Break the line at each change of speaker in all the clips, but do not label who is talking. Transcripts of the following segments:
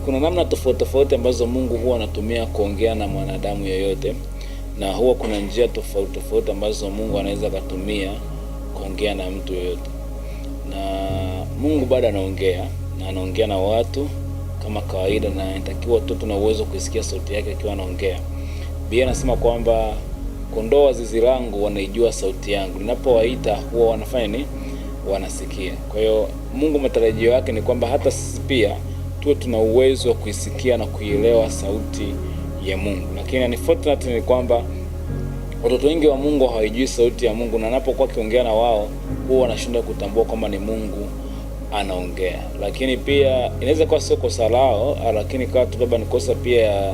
Kuna namna tofauti tofauti ambazo Mungu huwa anatumia kuongea na mwanadamu yeyote, na huwa kuna njia tofauti tofauti ambazo Mungu anaweza kutumia kuongea na mtu yeyote. Na Mungu bado anaongea, na anaongea na watu kama kawaida, na inatakiwa tu tuna uwezo kusikia sauti yake akiwa anaongea. Biblia inasema kwamba kondoo wa zizi langu wanaijua sauti yangu, ninapowaita huwa wanafanya nini? Wanasikia. Kwa hiyo Mungu matarajio yake ni kwamba hata sisi pia tuwe tuna uwezo wa kuisikia na kuielewa sauti ya Mungu. Lakini unfortunately ni kwamba watoto wengi wa Mungu hawajui sauti ya Mungu, na anapokuwa akiongea na wao huwa wanashindwa kutambua kwamba ni Mungu anaongea. Lakini pia inaweza kuwa sio kosa lao, lakini kwa tu labda ni kosa pia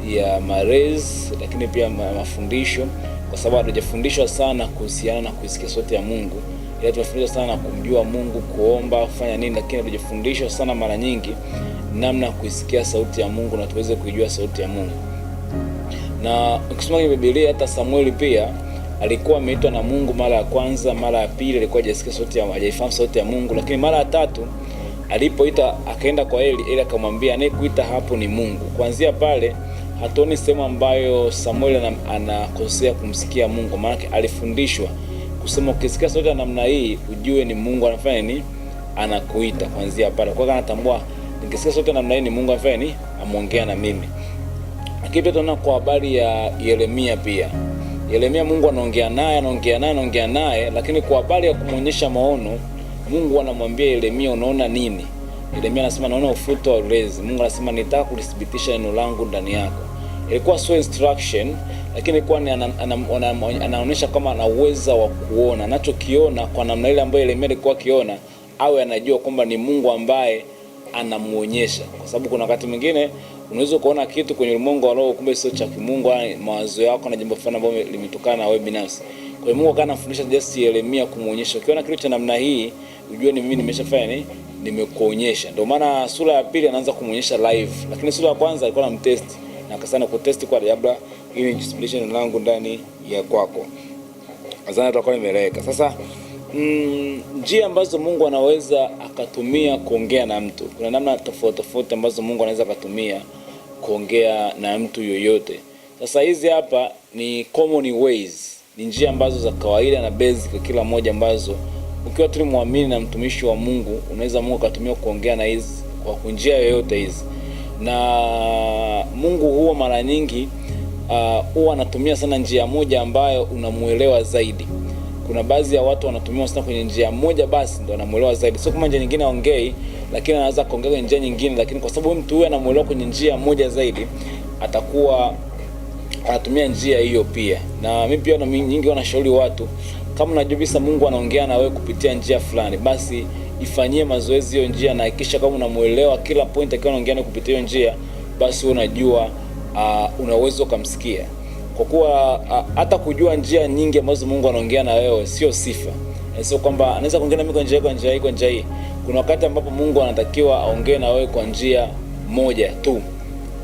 ya malezi, lakini pia mafundisho, kwa sababu hatujafundishwa sana kuhusiana na kuisikia sauti ya Mungu. Ila tunafundishwa sana kumjua Mungu, kuomba, kufanya nini, lakini hatujafundishwa sana mara nyingi namna ya kuisikia sauti ya Mungu na tuweze kujua sauti ya Mungu. Na ukisoma kwenye Biblia hata Samueli pia alikuwa ameitwa na Mungu mara ya kwanza, mara ya pili alikuwa hajasikia sauti ya hajaifahamu sauti ya Mungu, lakini mara ya tatu alipoita akaenda kwa Eli akamwambia anayekuita hapo ni Mungu. Kuanzia pale hatuoni sehemu ambayo Samueli anakosea kumsikia Mungu, maana alifundishwa kusema ukisikia sauti ya namna hii ujue ni Mungu anafanya nini, anakuita. Kuanzia pale kwa hiyo anatambua nikisikia sauti ya namna hii ni Mungu anafanya nini, ameongea na mimi. Lakini pia tunaona kwa habari ya Yeremia pia. Yeremia Mungu anaongea naye, lakini kwa habari ya kumuonyesha maono Mungu anamwambia Yeremia unaona nini? Yeremia anasema naona ufuto wa ulezi. Mungu anasema nitaka kulithibitisha neno langu ndani yako. Ilikuwa sio instruction, lakini ilikuwa anaonyesha kama ana uwezo wa kuona. Anachokiona kwa namna ile ambayo Yeremia alikuwa akiona, awe anajua kwamba ni Mungu ambaye anamuonyesha. Kwa sababu kuna wakati mwingine unaweza kuona kitu kwenye ulimwengu wa roho kumbe sio cha kimungu, mawazo yako na jambo fulani ambalo limetokana na wewe binafsi. Kwa hiyo Mungu akaanza kufundisha just Yeremia kumuonyesha, ukiona kitu cha namna hii ujue ni mimi nimeshafanya nini, nimekuonyesha. Ndio maana sura ya pili anaanza kumuonyesha live, lakini sura ya kwanza alikuwa anamtest na akasema kutest kwa labda ili nijisibilishe langu ndani ya kwako. Azana tutakuwa nimeleka. Sasa njia ambazo Mungu anaweza akatumia kuongea na mtu. Kuna namna tofauti tofauti ambazo Mungu anaweza akatumia kuongea na mtu yoyote. Sasa hizi hapa ni common ways, ni njia ambazo za kawaida na basic kila moja ambazo ukiwa tu muamini na mtumishi wa Mungu unaweza Mungu akatumia kuongea na hizi kwa njia yoyote hizi. Na Mungu huwa mara nyingi huwa anatumia sana njia moja ambayo unamuelewa zaidi. Kuna baadhi ya watu wanatumia sana kwenye njia moja basi ndio anamuelewa zaidi. Sio kama njia nyingine aongei, lakini anaweza kuongea kwenye njia nyingine, lakini kwa sababu mtu huyu anamuelewa kwenye njia moja zaidi, atakuwa anatumia njia hiyo pia. Na mimi pia na nyingi wanashauri watu, kama unajua bisa Mungu anaongea na wewe kupitia njia fulani, basi ifanyie mazoezi hiyo njia, na hakikisha kama unamuelewa kila point akiwa anaongea na kupitia hiyo njia, basi unajua una uwezo kumsikia. Kwa kuwa hata kujua njia nyingi ambazo Mungu anaongea na wewe sio sifa. Sio kwamba anaweza kuongea na mimi kwa njia hii. Kuna wakati ambapo Mungu anatakiwa aongee na wewe kwa njia moja tu,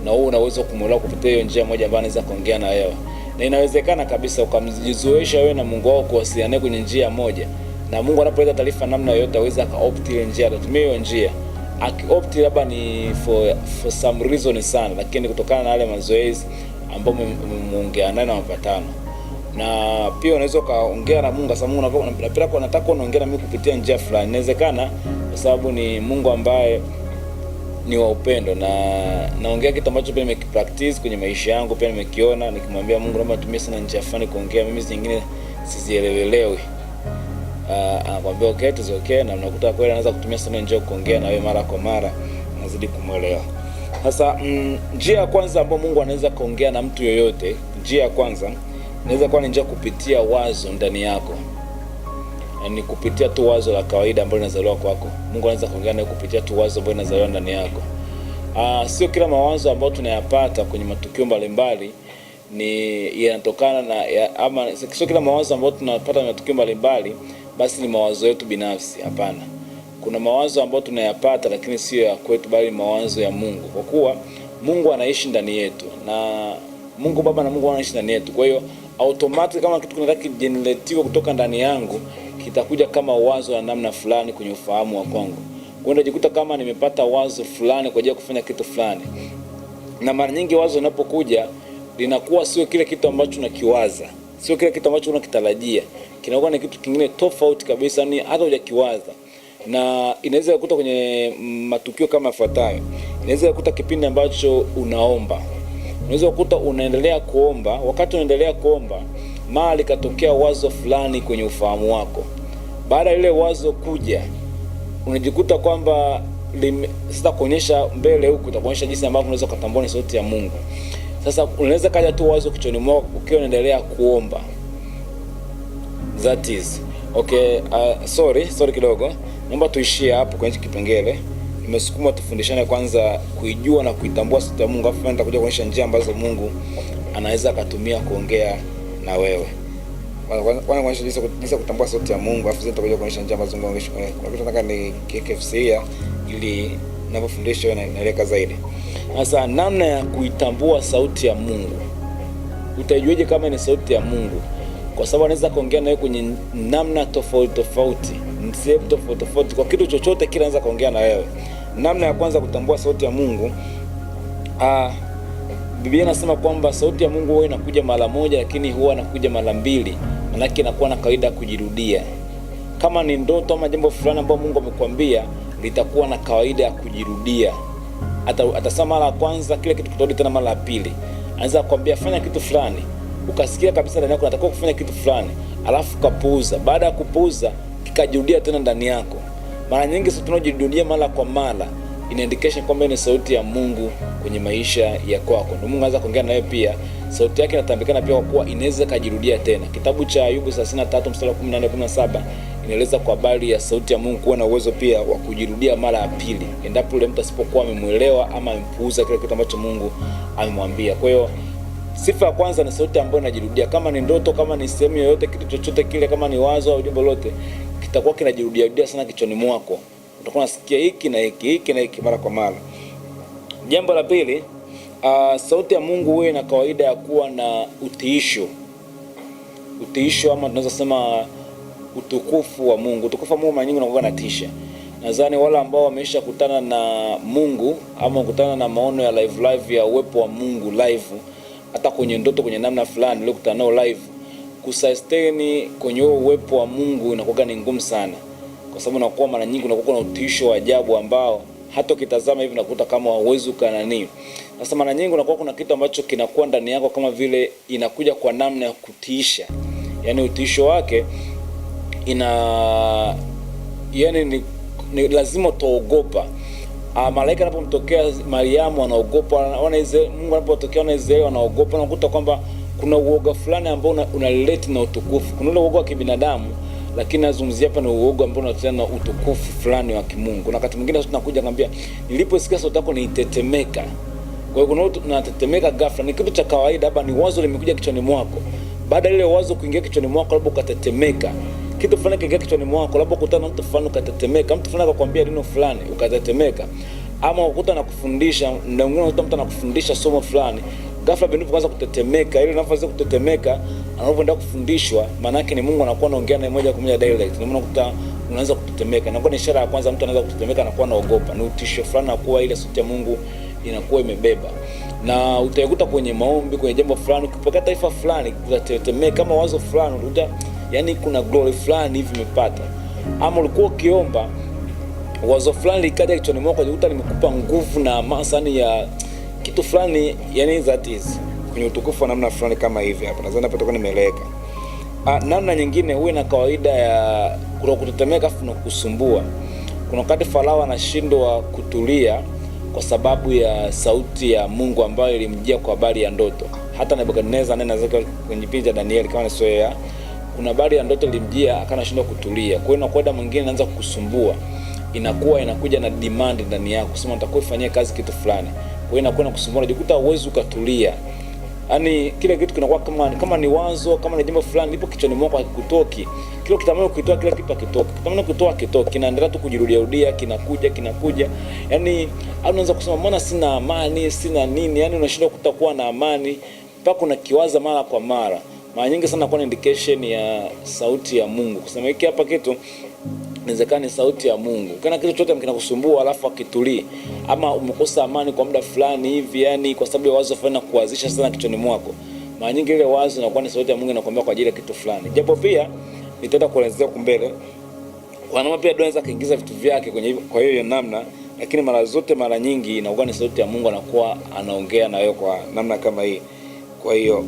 na wewe una uwezo kumuelewa kupitia hiyo njia moja ambayo anaweza kuongea na wewe. Na inawezekana kabisa ukamjizoesha wewe na Mungu wako kuwasiliana kwenye njia moja. Na Mungu anapoleta taarifa namna yoyote aweza akaopt ile njia, atatumia hiyo njia. Akiopt labda ni for some reason sana, lakini kutokana na yale mazoezi ambao muongea naye na mapatano. Na pia unaweza kaongea na Mungu sababu unapenda kwa nataka unaongea na mimi kupitia njia fulani. Inawezekana kwa sababu ni Mungu ambaye ni wa upendo, na naongea kitu ambacho pia nimekipractice kwenye maisha yangu, pia nimekiona nikimwambia Mungu naomba tumie sana njia fulani kuongea, mimi zingine sizielewelewi. Anakuambia okay, it's okay, na unakuta kweli anaanza kutumia sana njia kuongea na wewe mara kwa mara, unazidi kumuelewa. Sasa njia ya kwanza ambayo Mungu anaweza kuongea na mtu yoyote, njia ya kwanza inaweza kuwa ni njia kupitia wazo ndani yako. Yaani kupitia tu wazo la kawaida ambalo linazaliwa kwako. Mungu anaweza kuongea nawe kupitia tu wazo ambalo linazaliwa ndani yako. Sio kila mawazo ambayo tunayapata kwenye matukio mbalimbali ni yanatokana na ama sio kila mawazo ambayo tunapata kwenye matukio mbalimbali basi ni mawazo yetu binafsi. Hapana. Kuna mawazo ambayo tunayapata lakini sio ya kwetu bali mawazo ya Mungu. Kwa kuwa Mungu anaishi ndani yetu, na Mungu Baba na Mungu anaishi ndani yetu. Kwa hiyo automatic kama kitu kinataka kijeneratiwe kutoka ndani yangu, kitakuja kama wazo la namna fulani kwenye ufahamu wa kwangu. unajikuta kama nimepata wazo fulani kwa ajili ya kufanya kitu fulani, na mara nyingi wazo linapokuja linakuwa sio kile kitu ambacho unakiwaza, sio kile kitu ambacho unakitarajia, kinakuwa ni kitu kingine tofauti kabisa, ni hata hujakiwaza. Na inaweza kukuta kwenye matukio kama yafuatayo. Inaweza kukuta kipindi ambacho unaomba, unaweza kukuta unaendelea kuomba, wakati unaendelea kuomba mara likatokea wazo fulani kwenye ufahamu wako. Baada ile wazo kuja, unajikuta kwamba sasa kuonyesha mbele huku, utakuonyesha jinsi ambavyo unaweza kutambua ni sauti ya Mungu. Sasa unaweza kaja tu wazo kichwani mwako ukiwa unaendelea kuomba. That is okay. Sorry kidogo, naomba tuishie hapo kwenye kipengele. Nimesukuma tufundishane kwanza kuijua na kuitambua sauti ya Mungu, afu nitakuja kuonyesha njia ambazo Mungu anaweza akatumia kuongea na wewe. Kuonyesha jinsi kutambua sauti ya Mungu, afu nitakuja kuonyesha njia ambazo Mungu anaonyesha. Kwa kitu nataka ni KFC ili ninapofundisha naeleka zaidi. Sasa namna ya kuitambua sauti ya Mungu. Utaijuaje kama ni sauti ya Mungu? Kwa sababu anaweza kuongea nawe kwenye namna tofauti, sehemu tofauti, kwa kitu chochote kile anaweza kuongea na wewe. Namna ya kwanza kutambua sauti ya Mungu, Biblia inasema kwamba sauti ya Mungu huwa inakuja mara moja, lakini huwa inakuja mara mbili. Maana yake inakuwa na kawaida kujirudia. Kama ni ndoto ama jambo fulani ambalo Mungu amekwambia, litakuwa na kawaida ya kujirudia. Atasema mara ya kwanza, kile kitu kitarudi tena mara ya pili. Anaweza kukwambia fanya kitu fulani, ukasikia kabisa ndani yako unataka kufanya kitu fulani, alafu kapuuza. Baada ya kupuuza, kikajirudia tena ndani yako. Mara nyingi sisi tunajirudia mara kwa mara, ina indication kwamba ni sauti ya Mungu kwenye maisha ya kwako. Ndio Mungu anaanza kuongea na wewe pia. Sauti yake inatambikana pia kwa kuwa inaweza kujirudia tena. Kitabu cha Ayubu 33 mstari wa 14-17 inaeleza kwa habari ya sauti ya Mungu kuwa na uwezo pia wa kujirudia mara ya pili, endapo yule mtu asipokuwa amemuelewa ama amempuuza kile kitu ambacho Mungu amemwambia. Kwa hiyo sifa ya kwanza ni sauti ambayo inajirudia. Kama ni ndoto, kama ni sehemu yoyote, kitu chochote kile, kama ni wazo au jambo lolote, kitakuwa kinajirudia sana kichwani mwako. Utakuwa unasikia hiki na hiki mara kwa mara. Jambo la pili, sauti ya Mungu huwa ina kawaida ya kuwa na utiisho ama tunaweza sema utukufu wa Mungu. Utukufu wa Mungu mara nyingi unakuwa unatisha. Nadhani wale ambao wameisha kutana na Mungu ama kukutana na maono ya live ya uwepo wa Mungu live, hata kwenye ndoto, kwenye namna fulani leo kutana nao live, kusustain kwenye uwepo wa Mungu inakuwa ni ngumu sana, kwa sababu unakuwa mara nyingi unakuwa na utisho wa ajabu ambao hata ukitazama hivi unakuta kama hauwezi kanani. Sasa mara nyingi unakuwa kuna kitu ambacho kinakuwa ndani yako kama vile inakuja kwa namna ya kutisha. Yaani utisho wake ni lazima utaogopa. Malaika anapomtokea Mariamu anaogopa, Mungu anapotokea na Israeli anaogopa. Unakuta kwamba kuna uoga fulani ambao unaleta na utukufu. Kuna ule uoga wa kibinadamu, lakini nazungumzia hapa ni uoga ambao unaleta na utukufu fulani wa kimungu. Na wakati mwingine tunakuja ngambia, niliposikia sauti yako nitetemeka. Kwa hiyo kuna mtu unatetemeka ghafla, ni kitu cha kawaida. Hapa ni wazo limekuja kichwani mwako. Baada ile wazo kuingia kichwani mwako, labda ukatetemeka. Kitu fulani kiingia kichwani mwako, labda ukutana na mtu fulani ukatetemeka. Mtu fulani akakwambia neno fulani ukatetemeka. Ama ukuta na kufundisha, na mwingine mtu anakufundisha somo fulani, ghafla bintu kwanza kutetemeka. Ile nafasi ya kutetemeka anapoenda kufundishwa, maana yake ni Mungu anakuwa anaongea naye moja kwa moja direct. Ndio maana ukuta unaanza kutetemeka. Inakuwa ni ishara ya kwanza mtu anaanza kutetemeka, anakuwa anaogopa. Ni utisho fulani na kuwa ile sauti ya Mungu inakuwa imebeba. Na utaikuta kwenye maombi, kwenye jambo fulani, ukipokea taifa fulani utatetemeka. Kama wazo fulani utakuta yani kuna glory fulani hivi umepata. Ama ulikuwa ukiomba wazo fulani likaja kichwani mwako, unajikuta limekupa nguvu na hamasa ya kitu fulani, yani that is kwenye utukufu wa namna fulani kama hivi hapa. Nadhani hapa tutakuwa nimeeleweka. Namna nyingine huwa na kawaida ya kutetemeka afu na kusumbua. Kuna wakati Farao anashindwa kutulia kwa sababu ya sauti ya Mungu ambayo ilimjia kwa habari ya ndoto. Hata Nebukadneza anaweza kwenye kipindi cha Danieli kama nisoea, kuna habari ya ndoto ilimjia akanashindwa kutulia. Kwa hiyo inakwenda mwingine anaanza kukusumbua. Inakuja na demand ndani yako, kusema nitakuwa ufanyie kazi kitu fulani. Kwa hiyo inakuwa inakusumbua, unajikuta uwezo ukatulia. Yaani kile kitu kinakuwa kama ni wazo, kama ni jambo fulani lipo kichwani mwako hakikutoki. Kile kitamani kuitoa kile kitu hakitoki. Kitamani kutoa kitoki, kinaendelea tu kujirudia, kinakuja. Yaani unaanza kusema mbona sina amani, sina nini? Yaani unashindwa kutakuwa na amani, mpaka unakiwaza mara kwa mara. Mara nyingi sana kwa indication ya sauti ya Mungu. Kusema hiki hapa kitu inawezekana ni sauti ya Mungu. Kana kitu chote kinakusumbua alafu akitulii, ama umekosa amani kwa muda fulani hivi, yani kwa sababu ya wazo fulani na kuanzisha sana kichwani mwako, mara nyingi ile wazo inakuwa ni sauti ya Mungu inakwambia kwa ajili ya kitu fulani. Japo pia nitaenda kuelezea huko mbele kwa namna pia anaweza kaingiza vitu vyake kwenye, kwa hiyo namna, lakini mara nyingi inakuwa ni sauti ya Mungu anakuwa anaongea na wewe kwa namna kama hii. Kwa hiyo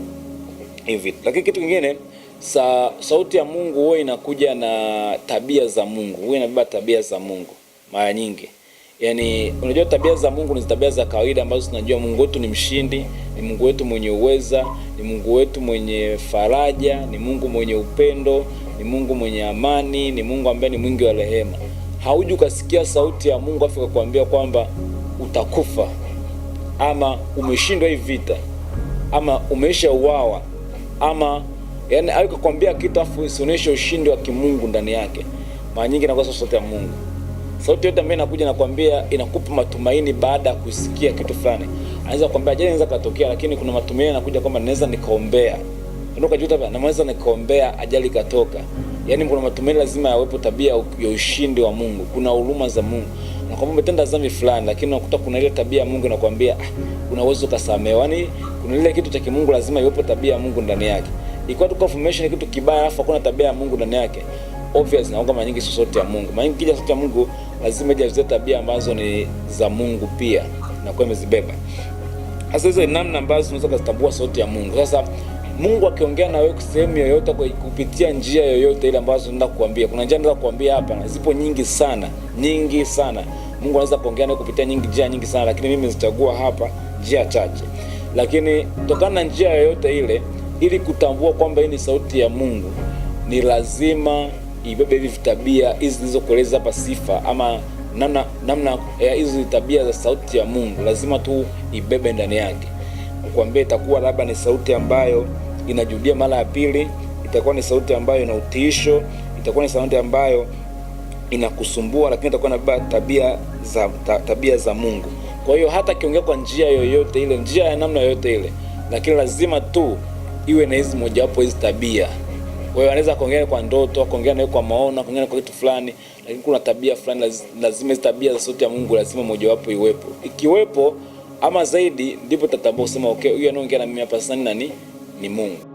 hivi, lakini kitu kingine, sauti ya Mungu huwa inakuja na tabia za Mungu, huwa inabeba tabia za Mungu mara nyingi. Yani unajua tabia za Mungu ni tabia za kawaida ambazo tunajua Mungu wetu ni mshindi, ni Mungu wetu mwenye uweza, ni Mungu wetu mwenye faraja, ni Mungu mwenye upendo, ni Mungu mwenye amani, ni Mungu ambaye ni mwingi wa rehema. Hauji ukasikia sauti ya Mungu afu kukuambia kwamba utakufa, ama umeshindwa hii vita, ama umeisha uwawa, ama yani alikukwambia kitu afu usionyeshe ushindi wa kimungu ndani yake. Mara nyingi inakuwa sauti ya Mungu. Sauti yote ambayo inakuja na kuambia, inakupa matumaini baada ya kusikia kitu fulani. Anaweza kukwambia ajali inaweza katokea, lakini kuna matumaini yanakuja kwamba naweza nikaombea. Unakujuta na naweza nikaombea ajali katoka. Yaani kuna matumaini lazima yawepo, tabia ya ushindi wa Mungu. Kuna huruma za Mungu. Na kama umetenda dhambi fulani, lakini unakuta kuna ile tabia ya Mungu inakwambia una uwezo kusamehewa. Yaani kuna ile kitu cha kimungu lazima iwepo tabia ya Mungu ndani yake. Ikiwa tu confirmation kitu kibaya alafu hakuna tabia ya Mungu ndani yake, obvious na mara nyingi sauti ya Mungu. Mara nyingi sauti ya Mungu lazima ije tabia ambazo ni za Mungu pia na kwa imezibeba. Sasa hizo ni namna ambazo tunaweza kutambua sauti ya Mungu. Sasa Mungu akiongea na wewe sehemu yoyote kwa kupitia njia yoyote ile ambazo tunataka kukuambia. Kuna njia naweza kukuambia hapa na zipo nyingi sana. Mungu anaweza kuongea na kupitia njia nyingi sana, lakini mimi nitachagua hapa njia chache. Lakini kutokana na njia yoyote ile, ili kutambua kwamba hii ni sauti ya Mungu, ni lazima ibebe hivi tabia hizi zilizokueleza hapa, sifa ama namna hizi tabia za sauti ya Mungu lazima tu ibebe ndani yake. Kukuambia itakuwa labda ni sauti ambayo inajudia mara ya pili, itakuwa ni sauti ambayo ina utiisho, itakuwa ni sauti ambayo inakusumbua, lakini itakuwa inabeba tabia za Mungu. Kwa hiyo hata kiongea kwa njia yoyote ile, njia ya namna yoyote ile, lakini lazima tu iwe na hizi mojawapo hizi tabia. Kwa hiyo anaweza kuongea kwa ndoto, kuongea nawe kwa maono, kuongea kwa kitu fulani, lakini kuna tabia fulani lazima hizi tabia za sauti ya Mungu lazima mojawapo iwepo. Ikiwepo ama zaidi, ndipo tutatambua kusema okay, huyu anaongea na mimi hapa sana ni Mungu.